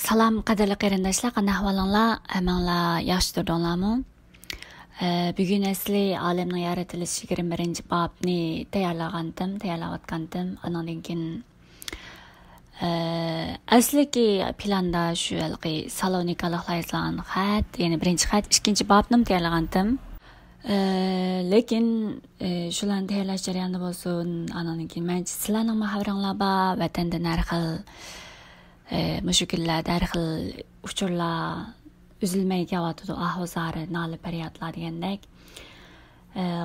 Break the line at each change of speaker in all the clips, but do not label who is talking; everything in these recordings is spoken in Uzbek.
Salam qadrli qarindoshlar, qanday ahvolinglar? Hamanglar yaxshi turdinglarmi? Bugun asli olamning yaratilishi 21-bobni tayyorlayotgandim. Andan keyin asliki planda shu halqi Salonikalik yozilgan xat, ya'ni birinchi xat, ikkinchi bobni tayyorlagandim. Lekin shularni tayyorlash jarayonida bo'lsin, andan keyin men sizlarning xabaringlar bor, vatandan har xil mushukillarda har xil uchurlar üzülmey kelyapti, ahvozari, nali feryatlar degandek.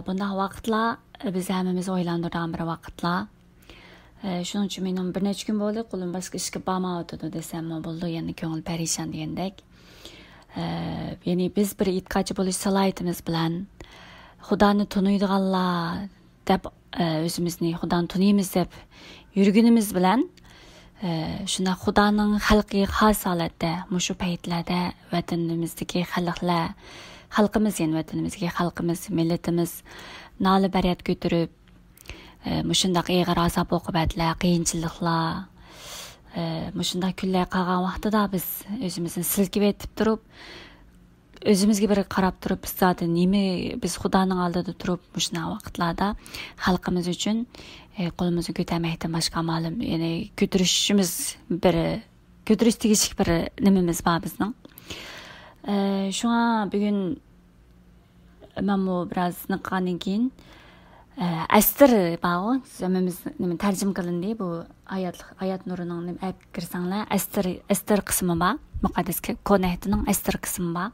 Bunday vaqtlar biz hammamiz o'ylantirgan bir vaqtlar. Shuning uchun men bir necha kun bo'ldi, qo'lim boshqa ishga bormayotdi desam bo'ldi, yana ko'ngil perishon degandek. Ya'ni biz bir itqochi bo'lish salohiyatimiz bilan Xudoni tunuydiganlar deb o'zimizni Xudoni tunuymiz deb yurgunimiz bilan shunda Xudoning xalqiga xos holatda, mushu paytlarda vatanimizdagi xalqimiz, ya'ni vatanimizdagi xalqimiz, millatimiz noli baryat ko'tarib, mushundaq ig'ir azob oqibatlar, qiyinchiliklar, mushundaq kunlar qolgan vaqtida biz o'zimizni silkib etib turib, o'zimizga bir qarab turib, biz Xudoning oldida turib, mushundaq vaqtlarda xalqimiz uchun qo'limizni ko'tarmakdan boshqa ma'lum, ya'ni ko'tarish tegishli bir nimamiz bor bizning. Shunga bugun men bu biroz niqqandan keyin astir bor, hammamiz nima tarjima qilindi, bu oyat nurining nima kirsanglar, astir qismi bor, muqaddas konahtining astir qismi bor.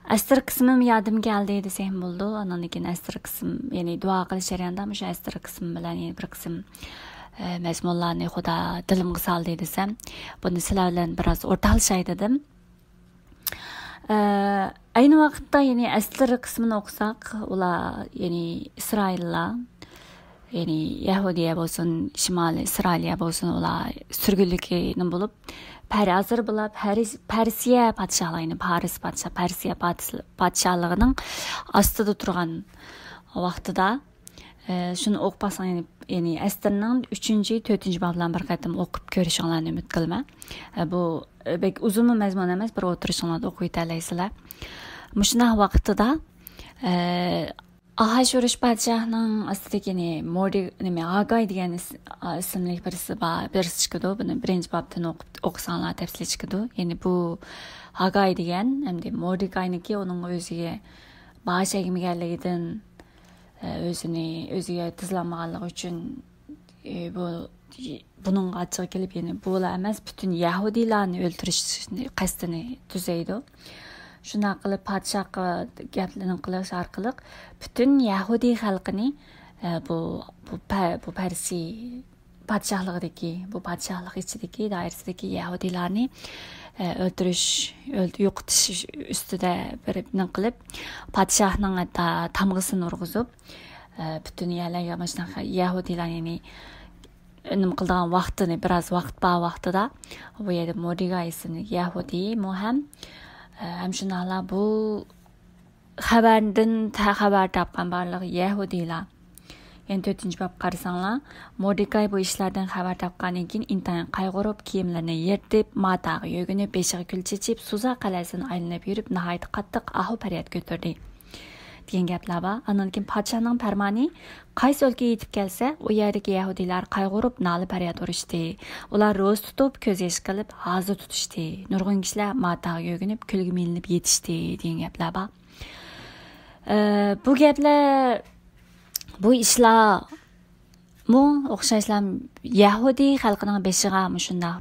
Astir qismim yadım geldi desem bo'ldi. Ondan keyin astir qism, ya'ni duo qilish jarayonida shu astir qism bilan yana bir qism mazmunlarni Xudo dilimga soldi desam, buni sizlar bilan biroz o'rtalishay dedim. Ayni vaqtda ya'ni astir qismini o'qisak, ular ya'ni Isroillar, ya'ni Yahudiya bo'lsin, Shimoliy Isroiliya bo'lsin, ular surgunlikni bo'lib Hazır bular Persiya padşahlığını, Persiya padşahlığının astıda turgan vaqtida şunu o'qipasan, ya'ni astirning 3-4 bablarni bir qatam o'qib ko'rishinglarni umid qilma. Bu bek uzun mazmun emas, bir o'tirishinglarda o'qib yetalaysizlar. Mushunday vaqtida Ahasurush padşahının astidagi Agay degan ismli birisi chiqadi. Buni birinchi babdan o'qisanglar tafsili chiqadi. Ya'ni bu Agay degan hamda Mordegayniki uning o'ziga bosh egmaganligidan, o'ziga tizlanmaganligi uchun buning achchig'i kelib, ya'ni bular emas, butun Yahudiylarni o'ltirish qasdini tuzaydi. Shuna qilib podshohga gaplarni qilish orqali butun Yahudi xalqini bu Persiya podshohligidagi, bu podshohlik ichidagi doirasidagi Yahudilarni yo'qotish ustida bir nima qilib, podshohning tamg'isini urg'izib, butun Yahudilar, ya'ni nima qilgan vaqtini, biroz vaqtida bu yerda Mordegai ismli Yahudi muhim Hemşinahlar bu xabardan xabar topgan barliq Yahudilar. Yani 4. bab qarasanlar, Mordegai bu ishlardan xabar topgandan keyin intayin qayg'urib, kiyimlarini yirtib, matog'i yo'ginib, beshiga kul chechib, Suza qalasini aylanib yurib, nihoyat qattiq ahu-faryod ko'tardi. degan gaplar bor. Andan keyin podshohning farmoni qaysi o'lkaga yetib kelsa, u yerdagi Yahudilar qayg'urib, noli faryod urishdi. Ular ro'z tutib, ko'z yosh qilib, g'azi tutishdi. Nurg'un kishilar matog'i yo'ginib, kulga melinib yetishdi degan gaplar bor. Bu gaplar, bu ishlar o'xshashlar Yahudi xalqining beshiga shunday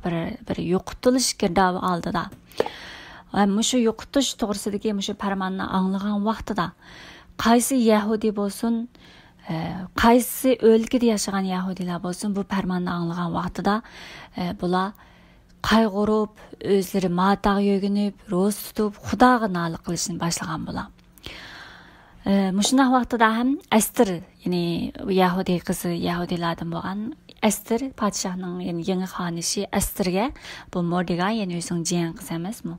bir yo'qotilish girdovi oldida. Mushu yo'qotish to'g'risidagi mushu farmonni anglagan vaqtida qaysi Yahudi bo'lsin, qaysi o'lkada yashagan Yahudilar bo'lsin, bu farmonni anglagan vaqtida bular qayg'urib, o'zlari matog' yo'ginib, ro'z tutib, Xudoga nola qilishni boshlagan bular. Mushunday vaqtida ham Astir, ya'ni Yahudi qizi Yahudilardan bo'lgan Astir podshohning, ya'ni yangi xonishi Astirga, bu Mordegai, ya'ni o'zining jiyan qizi emasmi,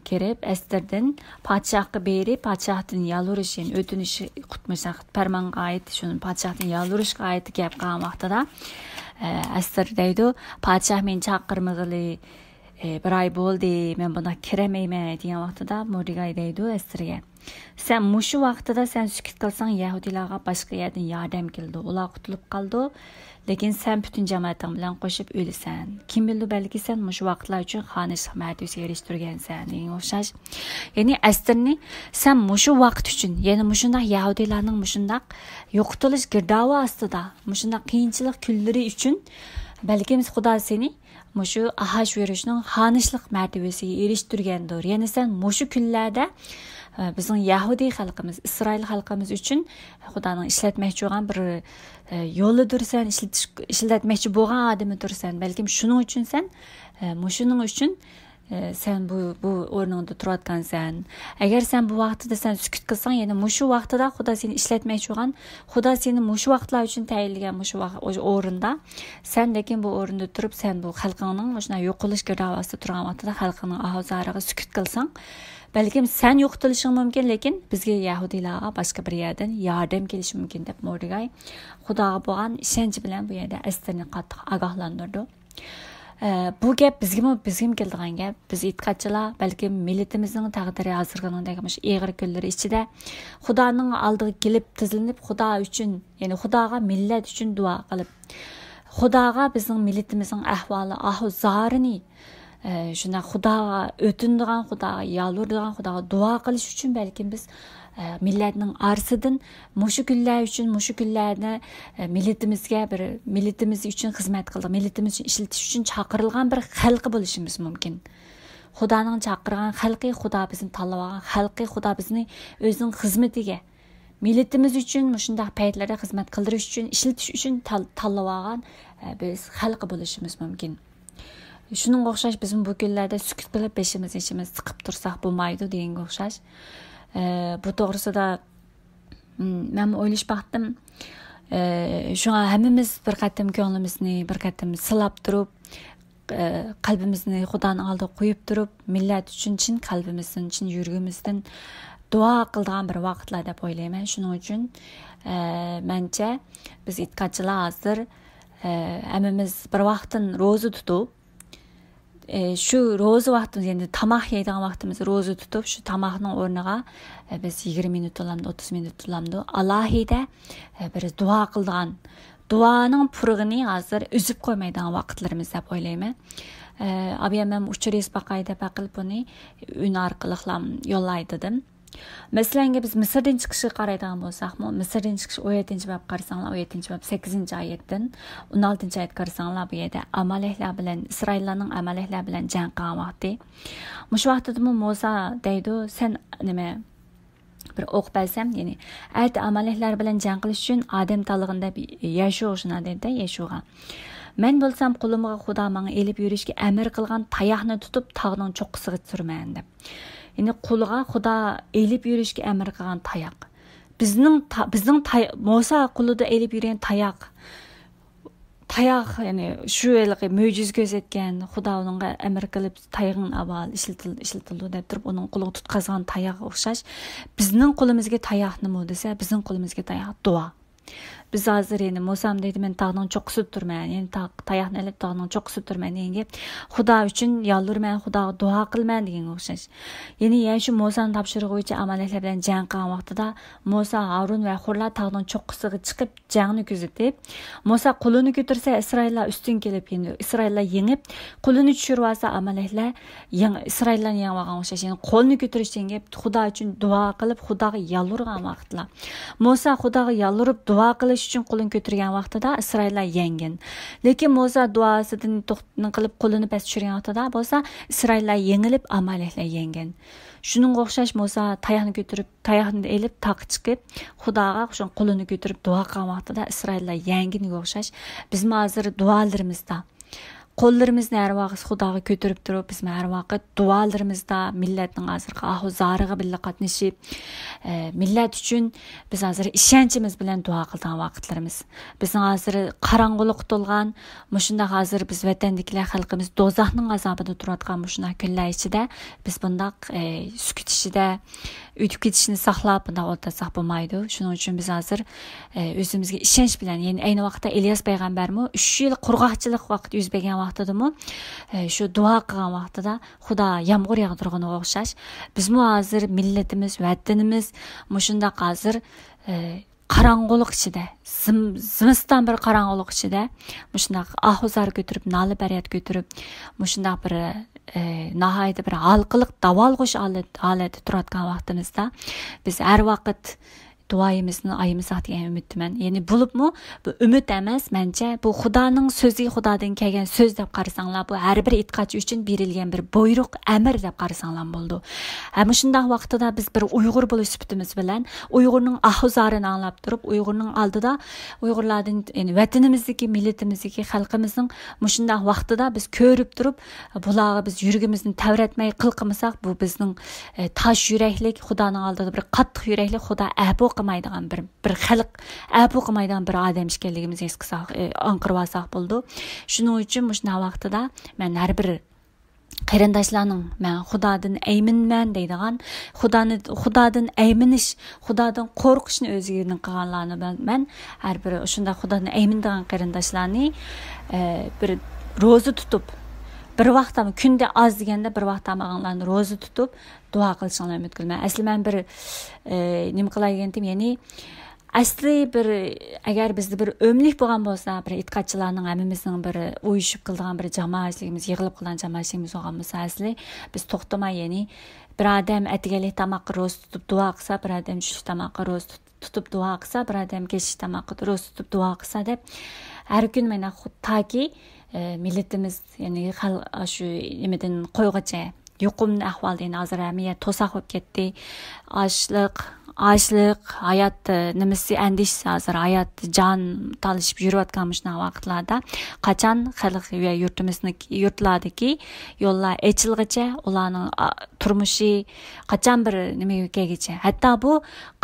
kirib Astirdan podshohga berib, podshohdan yalvurish, ya'ni o'tinish qutmasa farmonga oid, shuni podshohdan yalvurishga oid gap qilgan vaqtida Astir deydi, podshoh meni chaqirmag'ili bir ay bo'ldi, men buna kiremeymen degan vaqtida Mordigay deydi Estirga. Sen mushu vaqtida sen sukut qilsang, Yahudilarga boshqa yerdan yordam keldi. Ular qutulib qoldi. Lekin sen bütün cemaatің bilan qo'shib o'lasan. Kim bildi, balki sen mushu vaqtlar uchun xonishlik martabasiga erishtirgansan degan o'xshash. Ya'ni Estirni sen mushu vaqt uchun, ya'ni mushundaq Yahudilarning mushundaq yo'qotilish girdovi ostida, mushundaq qiyinchilik kunlari uchun balki Xudo seni mushu Ahashverishning xonishlik martabasiga erishtirgandir. Ya'ni sen mushu kunlarda bizning Yahudi xalqimiz, Isroil xalqimiz uchun Xudoning ishlatmoqchi bo'lgan bir yo'lidir, sen ishlatmoqchi bo'lgan odamidir sen. Balki shuning uchun sen mushuning uchun sen bu o'rningda turayotgansan. Agar sen bu vaqtida sen sukut qilsang, ya'ni mushu vaqtida Xudo seni ishlatmoqchi bo'lgan, Xudo seni mushu vaqtlar uchun tayinlagan mushu o'rinda, sen lekin bu o'rinda turib, sen bu xalqingning shunday yo'qolish girdovasida turgan vaqtida xalqning ahozariga sukut qilsang, balkim sen yo'qotilishing mumkin, lekin bizga Yahudilarga boshqa bir yerdan yordam kelishi mumkin deb Mordigay Xudoga bo'lgan ishonch bilan bu yerda Estirni qattiq ogohlantirdi. Bu gap bizga keladigan gap. Biz e'tiqodchilar balkim millatimizning taqdiri hozirgidek og'ir kunlar ichida Xudoning oldiga kelib tizilib, Xudo uchun, ya'ni Xudoga millat uchun duo qilib, Xudoga bizning millatimizning ahvoli, zarini shuna Xudoga o'tindigan, Xudoga yalvardigan, Xudoga duo qilish uchun balkim biz millatning orasidan mushu kunlar uchun, mushu kunlarni millatimiz uchun xizmat qildik, millatimiz uchun ishlatish uchun chaqirilgan bir xalqi bo'lishimiz mumkin. Xudoning chaqirgan xalqi, Xudo bizni tanlagan xalqi, Xudo bizni o'zining xizmatiga, millatimiz uchun shunday paytlarda xizmat qildirish uchun, ishlatish uchun tanlagan biz xalqi bo'lishimiz mumkin. Shuning o'xshash biz bu kunlarda sukut qilib beshimiz ichimiz siqib tursak bo'lmaydi deganga o'xshash. Bu to'g'risida men o'ylash baxtim. Shunga hammamiz bir qatim ko'nglimizni bir qatim silab turib, qalbimizni Xudoning oldiga qo'yib turib, millat uchun chin qalbimizdan, chin yuragimizdan duo qiladigan bir vaqtlar deb o'ylayman. Shuning uchun mencha biz e'tiqodchilar hozir hammamiz bir vaqtdan ro'za tutib, shu ro'za vaqtimiz, ya'ni tamoq yeydigan vaqtimiz ro'za tutib, shu tamoqning o'rniga biz 20 minut olamdi, 30 minut olamdi. Alohida bir duo qilgan, duoning purig'ini hozir uzib qo'ymaydigan vaqtlarimiz deb o'ylayman. Abiyam uchirish baqayda baqilib buni un orqali yo'llaydim. Masalan, biz Misrdan chiqishga qaraydigan bo'lsakmi, Misrdan chiqish 17-bab qarasanglar, 17-bab 8-oyatdan 16-oyat qarasanglar, bu yerda Amaleklar bilan Isroillarning Amaleklar bilan jang qilgan vaqti. Mush vaqtida Musa deydi, sen nima bir o'q balsam, ya'ni ayt Amaleklar bilan jang qilish uchun odam tanlig'ida Yashushna dedi Yashuga. Men bo'lsam qo'limga Xudo menga elib yurishga amr qilgan tayoqni tutib tog'ning cho'qqisiga surman deb. Ya'ni qo'liga Xudo elib yurishga amr qilgan tayoq. Bizning Musa qo'lida elib yurgan tayoq, ya'ni shu yilgi mo'jiz ko'rsatgan, Xudo unga amr qilib tayoqni avval ishlatildi deb turib, uning qo'liga tutqazgan tayoq o'xshash. Bizning qo'limizga tayoq nima desa, bizning qo'limizga tayoq duo. Biz hozir endi Musam deydi, men tog'ning cho'qqisida turman, ya'ni tayoqni olib tog'ning cho'qqisida turman degan Xudo uchun yoldirman, Xudoga duo qilman degan o'xshash. Ya'ni shu Musani topshirig'i bo'yicha amaliyotlar bilan jang qilgan vaqtida Musa, Harun va Hurlar tog'ning cho'qqisiga chiqib jangni kuzatib, Musa qo'lini ko'tarsa Isroillar ustun kelib, endi Isroillar yengib, qo'lini tushirib olsa amaliyotlar Isroillarni yengib olgan o'xshash. Ya'ni qo'lni ko'tarish deganda Xudo uchun duo qilib, Xudoga yoldirgan vaqtlar. Musa Xudoga yoldirib duo qilish uchun qo'lini ko'targan vaqtida Isroillar yenggan. Lekin Musa duosidan to'xtatni qilib qo'lini past tushirgan vaqtida bo'lsa Isroillar yengilib Amaleklar yenggan. Shuning o'xshash Musa tayoqni ko'tarib, tayoqni elib taq chiqib, Xudoga shu qo'lini ko'tarib duo qilgan vaqtida Isroillar yenginiga o'xshash. Biz hozir duolarimizda qo'llarimizni har vaqt Xudoga ko'tarib turib, biz har vaqt duolarimizda millatning hozirgi ahvozariga birga qatnashib, millat uchun biz hozir ishonchimiz bilan duo qilgan vaqtlarimiz. Bizning hozir qorong'ulik to'lgan, mushunda hozir biz vatandagilar xalqimiz do'zaxning azobida turadigan mushunda kunlar ichida biz bundaq sukut ichida o'tib ketishni saqlab bunda o'tsaq bo'lmaydi. Shuning uchun biz hozir o'zimizga ishonch bilan, ya'ni ayni vaqtda Ilyos payg'ambarmi 3 yil qurg'oqchilik vaqt yuz bergan vaqtidami shu duo qilgan vaqtida Xudo yomg'ir yog'dirganga o'xshash bizmi hozir millatimiz, vatanimiz mushundaq hozir qarang'ulik ichida, zimiston bir qarang'ulik ichida mushundaq ahvozar ko'tarib, noli baryat ko'tarib, mushundaq bir nihoyat bir halqiliq davolg'ish holati turadigan vaqtimizda biz har vaqt duoyimizni ayımızaq degan umidman. Ya'ni bo'libmi bu umid emas, mencha bu Xudoning so'zi, Xudodan kelgan so'z deb qarasanglar, bu har bir e'tiqodchi uchun berilgan bir buyruq, amr deb qarasanglar bo'ldi. Ham shunday vaqtida biz bir Uyg'ur bo'lish sifatimiz bilan Uyg'urning ahvozarini anglab turib, Uyg'urning oldida Uyg'urlardan, ya'ni vatanimizdagi, millatimizdagi, xalqimizning shunday vaqtida biz ko'rib turib, bularga biz yuragimizni tavratmay qilqimisak, bu bizning tosh yuraklik, Xudoning oldida bir qattiq yuraklik, Xudo ahbo qilmaydigan bir xalq, abu qilmaydigan bir odam ekanligimizni his qilsak, anqirib olsak bo'ldi. Shuning uchun shunday vaqtida men har bir qarindoshlarning men Xudodan ayminman deydigan, Xudodan ayminish, Xudodan qo'rqishni o'ziga qilganlarni men har bir shunday Xudodan aymindigan qarindoshlarni bir ro'za tutib, bir vaqt ama künde az degende bir vaqt amağanlarını rozu tutup dua qilishinglarni umid qilaman. Asli men bir nima qilay degandim, ya'ni asli bir agar bizda bir o'mlik bo'lgan bo'lsa, bir e'tiqodchilarning hammamizning bir uyushib qilgan bir jamoatligimiz, yig'ilib qilgan jamoatligimiz bo'lgan bo'lsa, asli biz to'xtamay, ya'ni bir odam atigalik tamoqqa ro'za tutib duo qilsa, bir odam tushlik tamoqqa ro'za tutib duo qilsa, bir odam kechki tamoqqa ro'za tutib duo qilsa deb har kun mana taki milletimiz, ya'ni shu nimadan qo'yg'icha yuqumli ahvolda, ya'ni hozir hamma to'saq bo'lib ketdi. Ochliq, hayot nimasi andishsi, hozir hayot jon talishib yurayotgan shunday vaqtlarda qachon xalq va yurtlardagi yo'llar ochilg'icha, ularning turmushi qachon bir nimaga kelgicha, hatto bu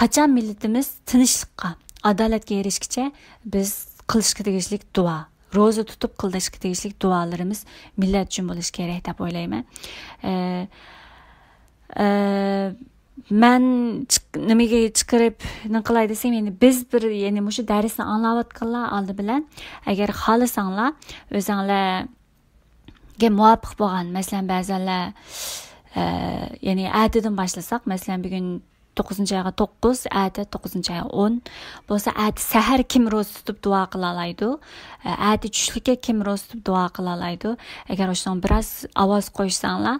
qachon millatimiz tinchlikqa, adolatga erishgicha biz qilishga tegishli duo, ro'za tutib qilishga tegishli duolarimiz millat uchun bo'lishi kerak deb o'ylayman. Men nimaga chiqarib qilay desam, endi biz bir, ya'ni shu darsni anglayotganlar oldi bilan agar xohlasanglar o'zinglarga muvofiq bo'lgan, masalan ba'zanlar ya'ni atidan boshlasak, masalan bugun 9-ayga 9, ati 9-ayga 10 bo'lsa, ati sahar kim ro'za tutib duo qila oladi, ati tushlikka kim ro'za tutib duo qila oladi. Agar o'shadan biroz ovoz qo'ysanglar,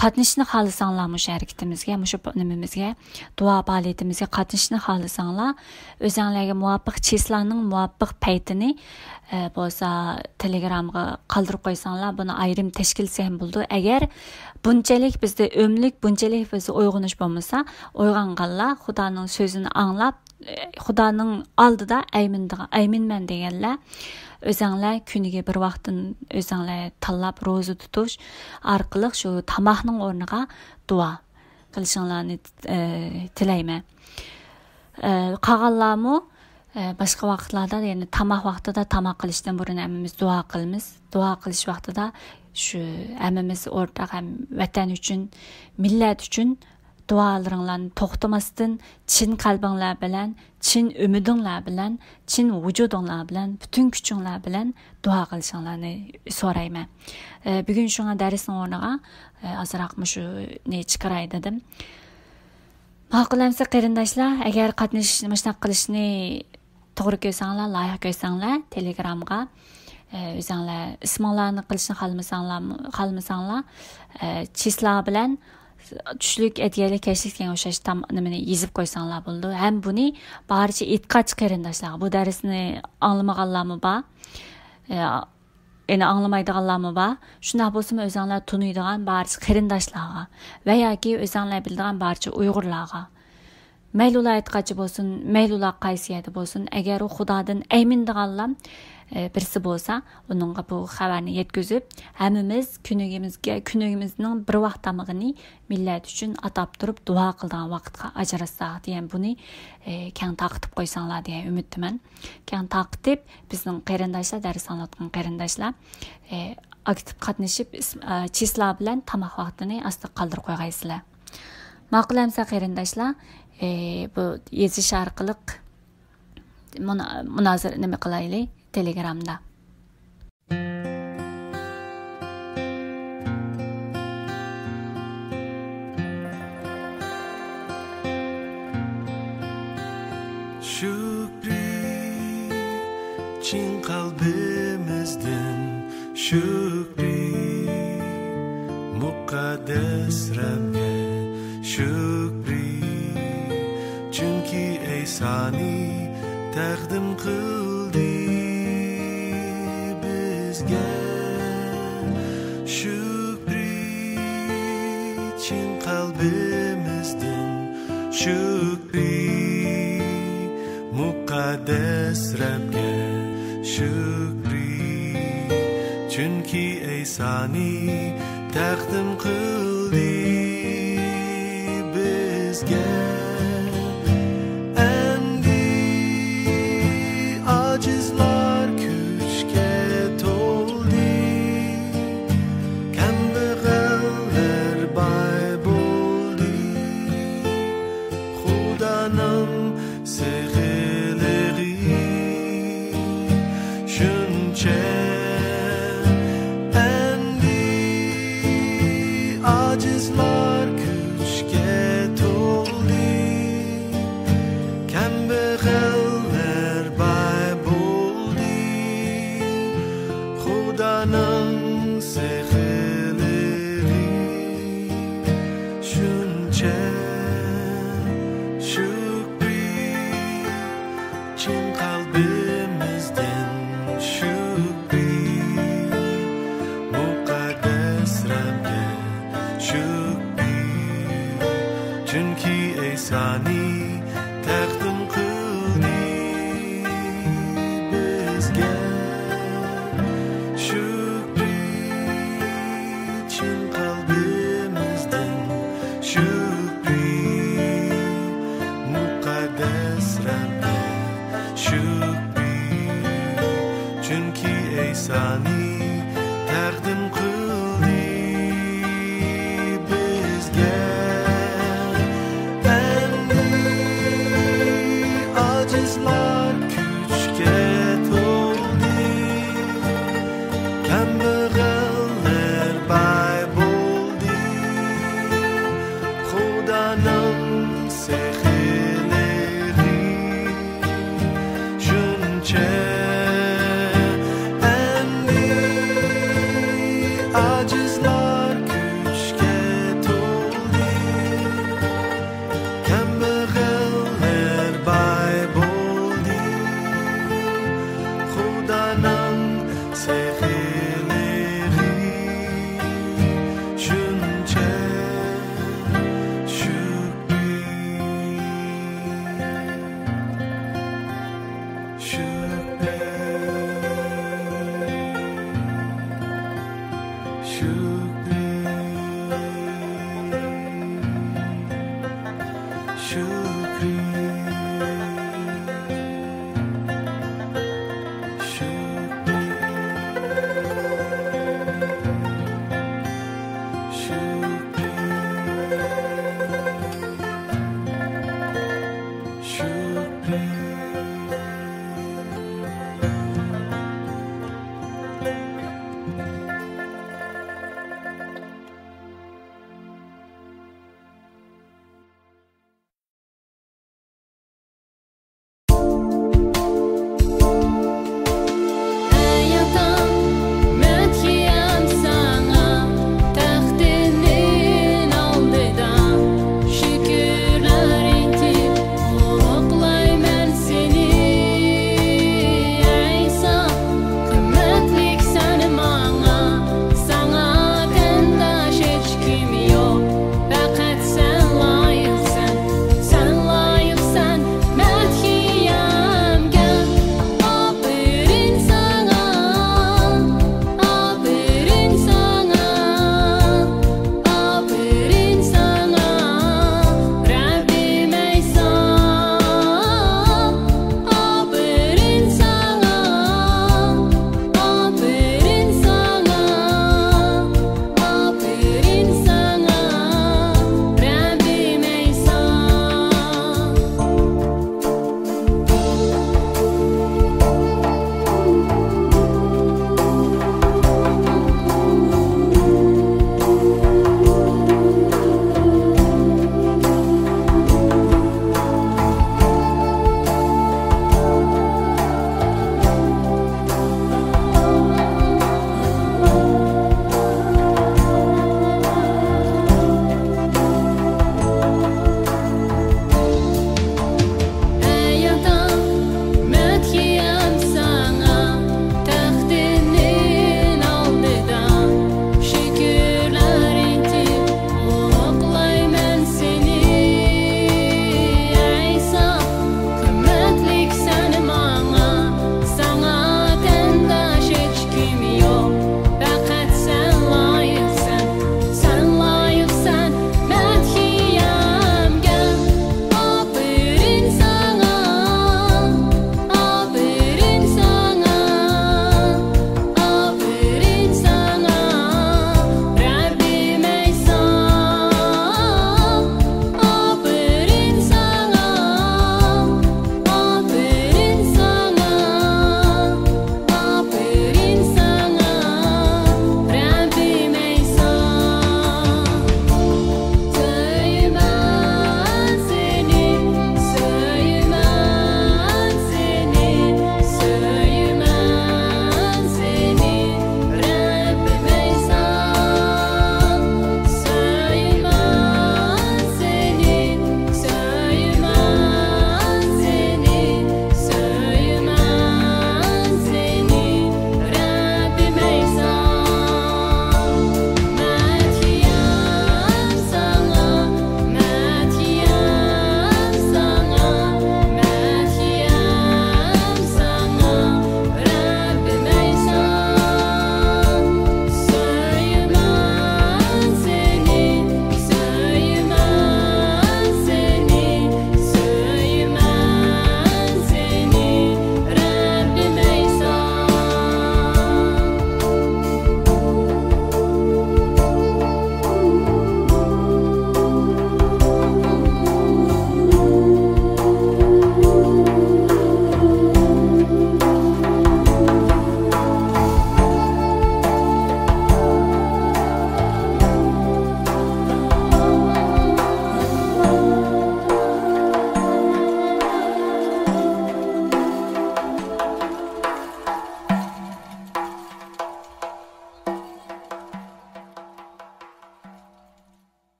qatnashishni xohlasanglar, shu harakatimizga, shu nimamizga, duo faoliyatimizga qatnashishni xohlasanglar, o'zinglarga muvofiq chislarning muvofiq paytini bo'lsa Telegramga qoldirib qo'ysanglar, buni ayrim tashkilsa ham bo'ldi. Agar bunchalik bizda o'mlik, bunchalik bizda uyg'onish bo'lmasa, uyg'onganlar Xudoning so'zini anglab, Xudoning oldida ayminman deganlar, o'zinglar kuniga bir vaqtdan o'zinglar tanlab ro'za tutish orqali shu tamoqning o'rniga duo qilishinglarni tilayman. Qolganlarmi boshqa vaqtlarda, ya'ni tamoq vaqtida tamoq qilishdan burun hammamiz duo qilamiz. Duo qilish vaqtida shu hammamiz o'rtaq ham vatan uchun, millat uchun duolaringlarni to'xtamasdan chin qalbinglar bilan, chin umidinglar bilan, chin vujudinglar bilan, butun kuchinglar bilan duo qilishinglarni so'rayman. Bugun shunga darsning o'rniga azroq shuni chiqaray dedim. Ma'qulamsa qarindoshlar, agar qatnashishni, mashq qilishni to'g'ri ko'rsanglar, loyiha ko'rsanglar, Telegramga o'zinglar isminglarni qilishni xohlasanglar, chislar bilan tushlik, atiyalik, kechlik degan o'xshash nimani yozib qo'ysanglar bo'ldi. Ham buni barcha e'tiqodchi qarindoshlar, bu darsni anglamaganlarmi bor, ya'ni anglamaydiganlarmi bor, shunday bo'lsa o'zinglar tunuydigan barcha qarindoshlarga va yoki o'zinglar biladigan barcha Uyg'urlarga, mayli ular e'tiqodchi bo'lsin, mayli ular qaysi yerda bo'lsin, agar u Xudodan aymindiganlar birisi bo'lsa, uningga bu xabarni yetkazib, hammamiz kunimizning bir vaqt tamog'ini millat uchun atab turib duo qilgan vaqtga ajratsak degan, buni keng taqtib qo'ysanglar degan umiddaman. Keng taqtib bizning qarindoshlar, dars anlatgan qarindoshlar aktiv qatnashib chislar bilan tamoq vaqtini asta qoldirib qo'ygaysizlar. Ma'qulamsa qarindoshlar, bu yozish orqali munozara nima qilaylik Telegramda.
shukri muqaddas Rabga shukri chunki ey sani taqdim qildi bizga shukri chin qalbimizdan shukri muqaddas Rabga shukri chunki ey sani taqdim qildi bizga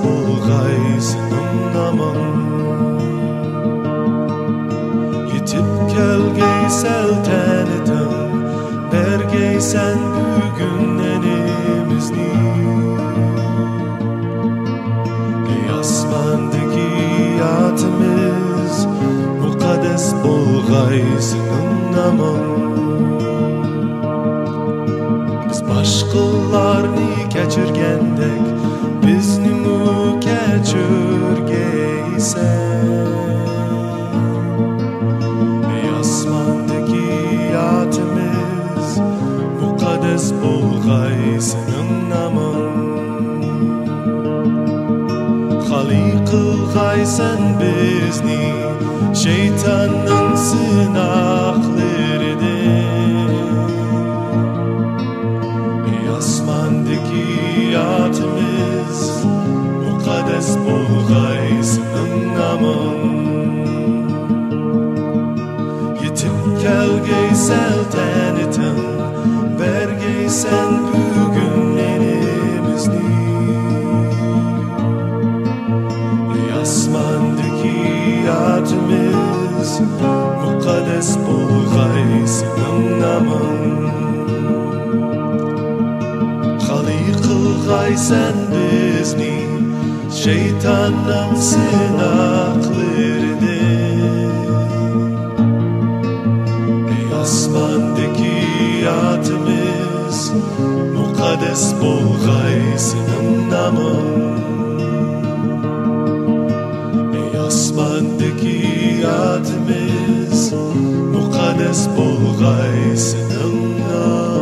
bolğaysının namın Yetip kelgeysel tänitin bergeysen bugün enimizni Ey asmandaki yatımız mukaddes bolğaysının namın Başqalarni keçirgendek bizni mu keçirgeysen Ey asmandaki yatımız mukaddes bolğaysının namın Halik qılğaysan bizni şeytanın sınaqlarıdır Asmandaki yatımız mukaddes bolğaysının namın Yetip kelgeysel tänitin bergeysen bugün enimizni Ey asmandaki yatımız mukaddes bolğaysının namın Qılğaysan bizni şeytanın sınaqlarıdır Ey asmandaki yatımız mukaddes bolğaysının namın Ey asmandaki yatımız mukaddes bolğaysının namın